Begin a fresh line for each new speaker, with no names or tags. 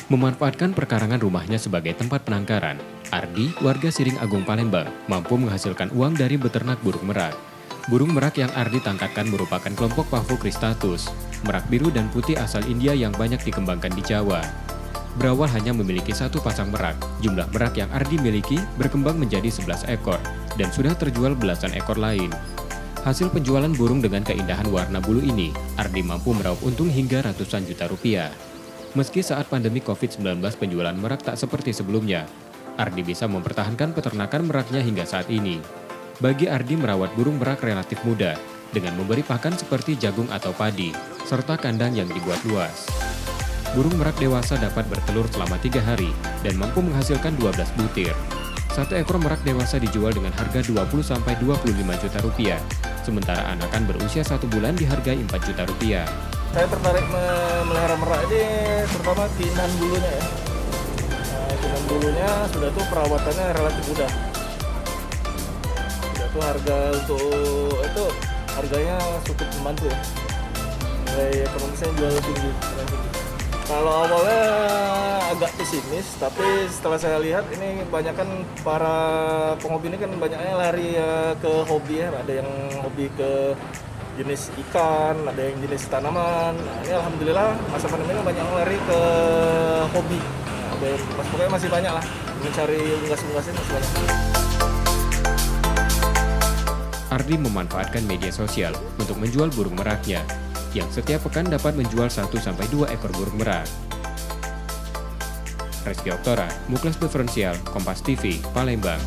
Memanfaatkan perkarangan rumahnya sebagai tempat penangkaran, Ardi, warga Siring Agung Palembang, mampu menghasilkan uang dari beternak burung merak. Burung merak yang Ardi tangkapkan merupakan kelompok Pavo cristatus, merak biru dan putih asal India yang banyak dikembangkan di Jawa. Berawal hanya memiliki satu pasang merak, jumlah merak yang Ardi miliki berkembang menjadi 11 ekor, dan sudah terjual belasan ekor lain. Hasil penjualan burung dengan keindahan warna bulu ini, Ardi mampu meraup untung hingga ratusan juta rupiah. Meski saat pandemi COVID-19 penjualan merak tak seperti sebelumnya, Ardi bisa mempertahankan peternakan meraknya hingga saat ini. Bagi Ardi, merawat burung merak relatif mudah, dengan memberi pakan seperti jagung atau padi, serta kandang yang dibuat luas. Burung merak dewasa dapat bertelur selama 3 hari dan mampu menghasilkan 12 butir. Satu ekor merak dewasa dijual dengan harga 20-25 juta rupiah, sementara anakan berusia 1 bulan dihargai 4 juta rupiah.
Saya tertarik memelihara merak ini terutama kinan bulunya ya. Nah, kinan bulunya sudah tuh perawatannya relatif mudah. Sudah tuh harga untuk itu harganya cukup membantu ya. Nilai ekonomisnya jual tinggi. Kalau awalnya agak pesimis, tapi setelah saya lihat ini banyak kan para penghobi ini kan banyaknya lari ke hobi ya. Ada yang hobi ke jenis ikan, ada yang jenis tanaman. Nah, ini alhamdulillah masa pandemi ini banyak yang lari ke hobi. Nah, ada yang pokoknya masih banyak lah mencari unggas-unggasnya masih banyak.
Ardi memanfaatkan media sosial untuk menjual burung meraknya, yang setiap pekan dapat menjual 1-2 ekor burung merak. Reski Oktora, Muklas Diferensial, Kompas TV, Palembang.